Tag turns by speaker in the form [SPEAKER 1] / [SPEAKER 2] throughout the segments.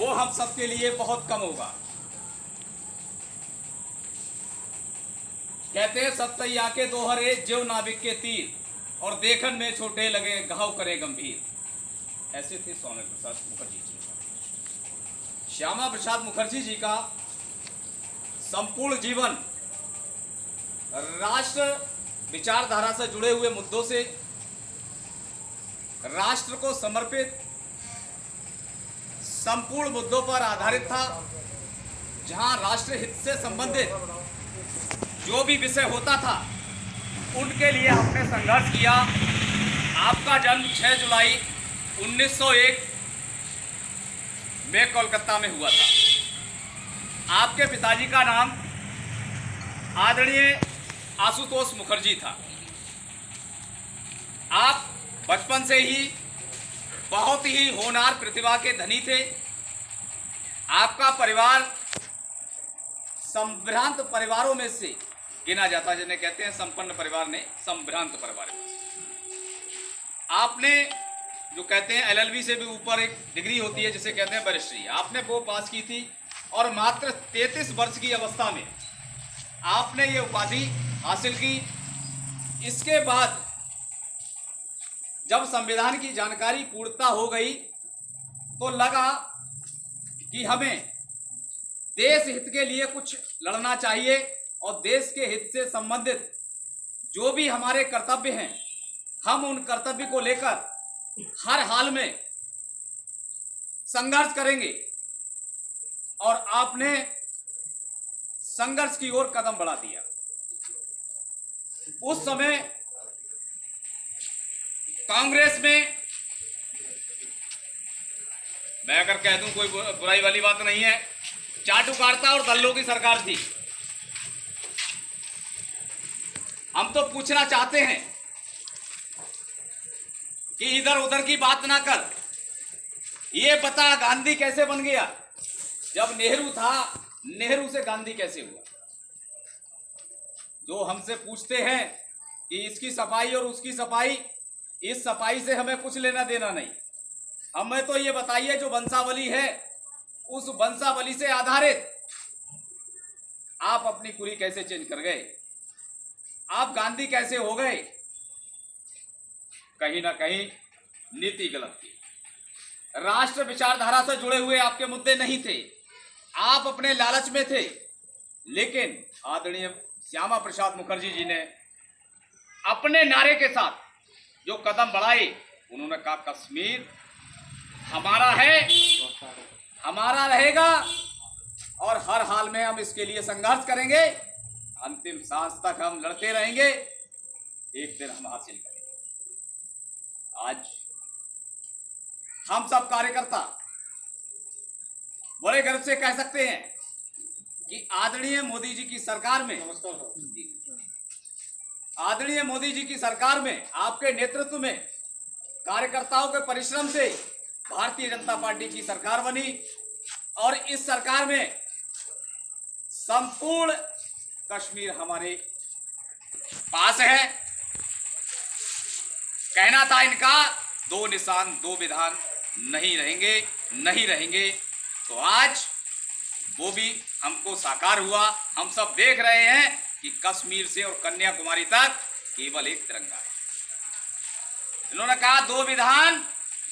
[SPEAKER 1] वो हम सबके लिए बहुत कम होगा। कहते हैं सत्सई आके दोहरे ज्यो नाविक के तीर, और देखन में छोटे लगे घाव करे गंभीर। ऐसे थे स्वामी प्रसाद मुखर्जी जी। श्यामा प्रसाद मुखर्जी जी का संपूर्ण जीवन राष्ट्र विचारधारा से जुड़े हुए मुद्दों से, राष्ट्र को समर्पित संपूर्ण मुद्दों पर आधारित था, जहां राष्ट्र हित से संबंधित जो भी विषय होता था उनके लिए हमने संघर्ष किया। आपका जन्म 6 जुलाई 1901 में कोलकाता में हुआ था। आपके पिताजी का नाम आदरणीय आशुतोष मुखर्जी था। आप बचपन से ही बहुत ही होनहार प्रतिभा के धनी थे। आपका परिवार संभ्रांत परिवारों में से गिना जाता, जिन्हें कहते हैं संपन्न परिवार ने संभ्रांत परिवार में। आपने जो कहते हैं LLB से भी ऊपर एक डिग्री होती है जिसे कहते हैं बैरिस्ट्री, आपने वो पास की थी, और मात्र 33 वर्ष की अवस्था में आपने ये उपाधि हासिल की। इसके बाद जब संविधान की जानकारी पूर्णता हो गई तो लगा कि हमें देश हित के लिए कुछ लड़ना चाहिए, और देश के हित से संबंधित जो भी हमारे कर्तव्य हैं, हम उन कर्तव्य को लेकर हर हाल में संघर्ष करेंगे। और आपने संघर्ष की ओर कदम बढ़ा दिया। उस समय कांग्रेस में, मैं अगर कह दूं कोई बुराई वाली बात नहीं है, चाटुकारिता और दल्लों की सरकार थी। हम तो पूछना चाहते हैं कि इधर उधर की बात ना कर, ये बता गांधी कैसे बन गया? जब नेहरू था, नेहरू से गांधी कैसे हुआ? जो हमसे पूछते हैं कि इसकी सफाई और उसकी सफाई, इस सफाई से हमें कुछ लेना देना नहीं। हमें तो ये बताइए जो वंशावली है, उस वंशावली से आधारित आप अपनी कुरी कैसे चेंज कर गए? आप गांधी कैसे हो गए? कहीं ना कहीं नीति गलत थी। राष्ट्र विचारधारा से जुड़े हुए आपके मुद्दे नहीं थे, आप अपने लालच में थे। लेकिन आदरणीय श्यामा प्रसाद मुखर्जी जी ने अपने नारे के साथ जो कदम बढ़ाए, उन्होंने कहा कश्मीर हमारा है, हमारा रहेगा, और हर हाल में हम इसके लिए संघर्ष करेंगे, अंतिम सांस तक हम लड़ते रहेंगे, एक दिन हम हासिल करेंगे। आज हम सब कार्यकर्ता बड़े गर्व से कह सकते हैं कि आदरणीय मोदी जी की सरकार में, आदरणीय मोदी जी की सरकार में, आपके नेतृत्व में, कार्यकर्ताओं के परिश्रम से भारतीय जनता पार्टी की सरकार बनी, और इस सरकार में संपूर्ण कश्मीर हमारे पास है। कहना था इनका, 2 निशान 2 विधान नहीं रहेंगे, नहीं रहेंगे। तो आज वो भी हमको साकार हुआ। हम सब देख रहे हैं कि कश्मीर से और कन्याकुमारी तक केवल एक तिरंगा है। इन्होंने कहा 2 विधान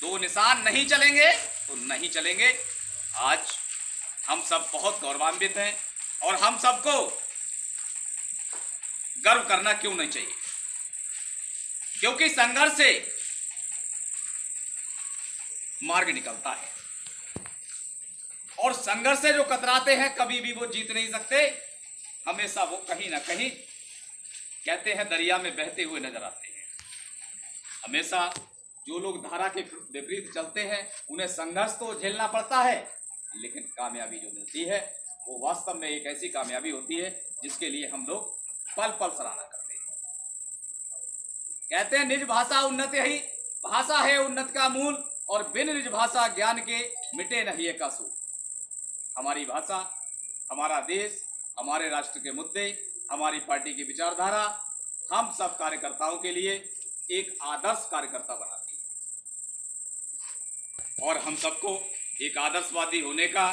[SPEAKER 1] 2 निशान नहीं चलेंगे तो नहीं चलेंगे। आज हम सब बहुत गौरवान्वित हैं, और हम सबको गर्व करना क्यों नहीं चाहिए? क्योंकि संघर्ष से मार्ग निकलता है, और संघर्ष से जो कतराते हैं कभी भी वो जीत नहीं सकते। हमेशा वो कहीं ना कहीं, कहते हैं, दरिया में बहते हुए नजर आते हैं। हमेशा जो लोग धारा के विपरीत चलते हैं उन्हें संघर्ष तो झेलना पड़ता है, लेकिन कामयाबी जो मिलती है वो वास्तव में एक ऐसी कामयाबी होती है जिसके लिए हम लोग पल पल सराहना करते हैं। कहते हैं निज भाषा उन्नति ही, भाषा है उन्नति का मूल, और बिन निज भाषा ज्ञान के मिटे नहीं एक सूल। हमारी भाषा, हमारा देश, हमारे राष्ट्र के मुद्दे, हमारी पार्टी की विचारधारा हम सब कार्यकर्ताओं के लिए एक आदर्श कार्यकर्ता बनाती है, और हम सबको एक आदर्शवादी होने का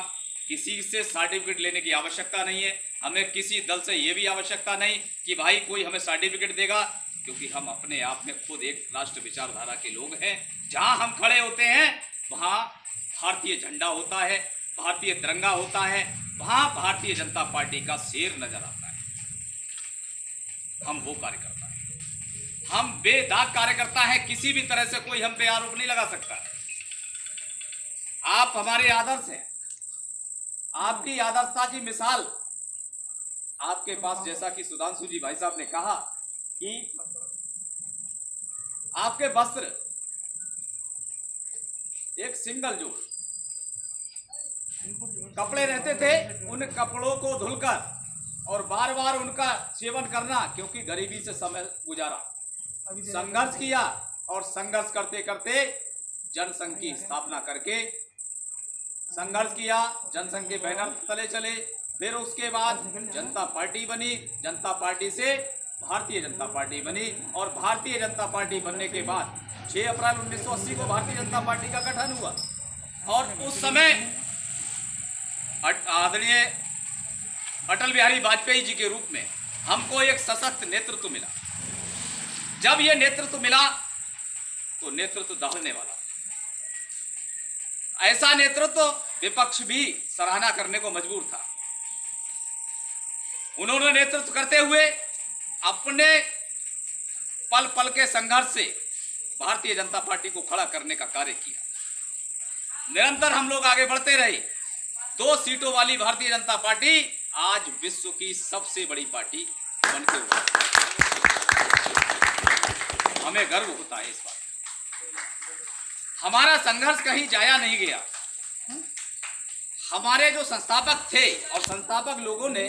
[SPEAKER 1] किसी से सर्टिफिकेट लेने की आवश्यकता नहीं है। हमें किसी दल से ये भी आवश्यकता नहीं कि भाई कोई हमें सर्टिफिकेट देगा, क्योंकि हम अपने आप में खुद एक राष्ट्र विचारधारा के लोग हैं। जहां हम खड़े होते हैं वहां भारतीय झंडा होता है, भारतीय तिरंगा होता है, वहां भारतीय जनता पार्टी का शेर नजर आता है। हम वो कार्यकर्ता हैं, हम बेदाग कार्यकर्ता हैं। किसी भी तरह से कोई हम पे आरोप नहीं लगा सकता। आप हमारे आदर्श हैं, आपकी आदर्शता की मिसाल आपके पास, जैसा कि सुधांशु जी भाई साहब ने कहा कि आपके वस्त्र एक सिंगल जोड़ कपड़े रहते थे, उन कपड़ों को धुलकर और बार बार उनका सेवन करना, क्योंकि गरीबी से समय गुजारा, संघर्ष किया और संघर्ष करते करते जनसंघ की स्थापना करके संघर्ष किया, जनसंघ के बैनर तले चले, फिर उसके बाद जनता पार्टी बनी, जनता पार्टी से भारतीय जनता पार्टी बनी और भारतीय जनता पार्टी बनने के बाद 6 अप्रैल 1980 को भारतीय जनता पार्टी का गठन हुआ। और उस समय आदरणीय अटल बिहारी वाजपेयी जी के रूप में हमको एक सशक्त नेतृत्व मिला। जब यह नेतृत्व मिला तो नेतृत्व दहाड़ने वाला, ऐसा नेतृत्व विपक्ष भी सराहना करने को मजबूर था। उन्होंने नेतृत्व करते हुए अपने पल पल के संघर्ष से भारतीय जनता पार्टी को खड़ा करने का कार्य किया। निरंतर हम लोग आगे बढ़ते रहे। 2 सीटों वाली भारतीय जनता पार्टी आज विश्व की सबसे बड़ी पार्टी बनके हुआ। हमें गर्व होता है इस बात। हमारा संघर्ष कहीं जाया नहीं गया। हमारे जो संस्थापक थे और संस्थापक लोगों ने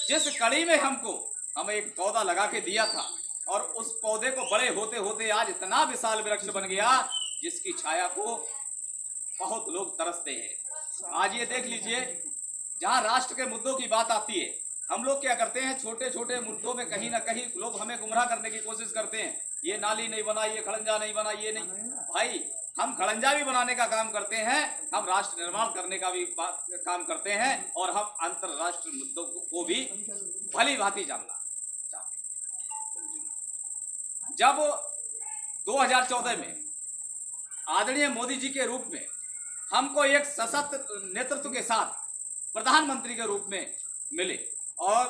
[SPEAKER 1] जिस कड़ी में हमें एक पौधा लगा के दिया था, और उस पौधे को बड़े होते होते आज इतना विशाल वृक्ष बन गया जिसकी छाया को बहुत लोग तरसते हैं। आज ये देख लीजिए, जहां राष्ट्र के मुद्दों की बात आती है, हम लोग क्या करते हैं, छोटे छोटे मुद्दों में कहीं ना कहीं लोग हमें गुमराह करने की कोशिश करते हैं। ये नाली नहीं बना, ये खड़ंजा नहीं बना, ये नहीं। भाई, हम खड़ंजा भी बनाने का काम करते हैं, हम राष्ट्र निर्माण करने का भी काम करते हैं, और हम अंतरराष्ट्रीय मुद्दों को भी भली भांति जानना चाहते हैं। जब 2014 में आदरणीय मोदी जी के रूप में हमको एक सशक्त नेतृत्व के साथ प्रधानमंत्री के रूप में मिले, और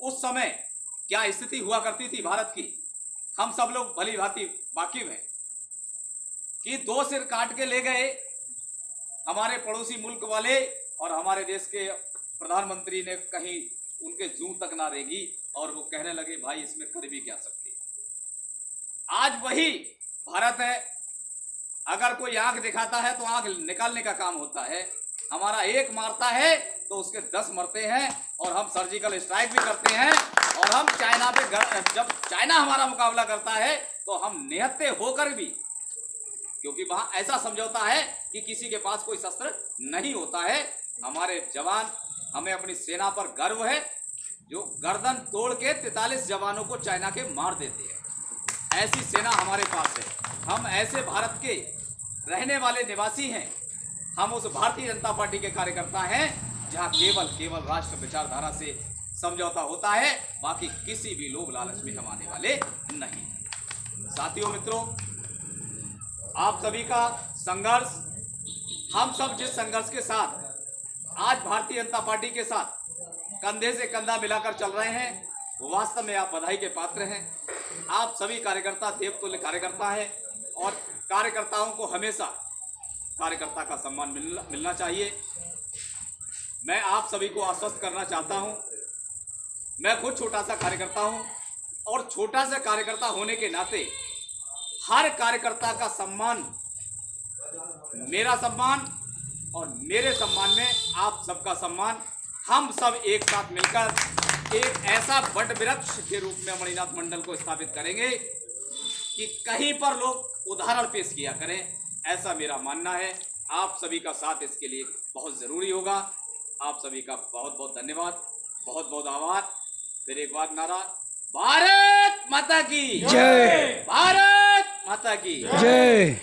[SPEAKER 1] उस समय क्या स्थिति हुआ करती थी भारत की, हम सब लोग भली भांति वाकिफ हैं कि 2 सिर काट के ले गए हमारे पड़ोसी मुल्क वाले, और हमारे देश के प्रधानमंत्री ने कहीं उनके जूं तक ना रेगी, और वो कहने लगे भाई इसमें कर भी क्या सकते। आज वही भारत है। अगर कोई आंख दिखाता है तो आंख निकालने का काम होता है। हमारा एक मारता है तो उसके 10 मरते हैं, और हम सर्जिकल स्ट्राइक भी करते हैं, और हम चाइना पे जब चाइना हमारा मुकाबला करता है तो हम निहत्थे होकर भी, क्योंकि वहां ऐसा समझौता है कि किसी के पास कोई शस्त्र नहीं होता है। हमारे जवान, हमें अपनी सेना पर गर्व है जो गर्दन तोड़ के 43 जवानों को चाइना के मार देते हैं। ऐसी सेना हमारे पास है। हम ऐसे भारत के रहने वाले निवासी हैं। हम उस भारतीय जनता पार्टी के कार्यकर्ता हैं जहां केवल राष्ट्र विचारधारा से समझौता होता है, बाकी किसी भी लोभ लालच में हम आने वाले नहीं। साथियों, मित्रों, आप सभी का संघर्ष, हम सब जिस संघर्ष के साथ आज भारतीय जनता पार्टी के साथ कंधे से कंधा मिलाकर चल रहे हैं, वास्तव में आप बधाई के पात्र हैं। आप सभी कार्यकर्ता देवतुल्य कार्यकर्ता हैं, और कार्यकर्ताओं को हमेशा कार्यकर्ता का सम्मान मिलना चाहिए। मैं आप सभी को आश्वस्त करना चाहता हूं, मैं खुद छोटा सा कार्यकर्ता हूं, और छोटा सा कार्यकर्ता होने के नाते हर कार्यकर्ता का सम्मान, मेरा सम्मान और मेरे सम्मान में आप सबका सम्मान, हम सब एक साथ मिलकर एक ऐसा बट वृक्ष के रूप में मणिनाथ मंडल को स्थापित करेंगे कि कहीं पर लोग उदाहरण पेश किया करें, ऐसा मेरा मानना है। आप सभी का साथ इसके लिए बहुत जरूरी होगा। आप सभी का बहुत बहुत धन्यवाद, बहुत बहुत आभार। फिर एक बार नारा, भारत माता की जय, भारत माता की जय।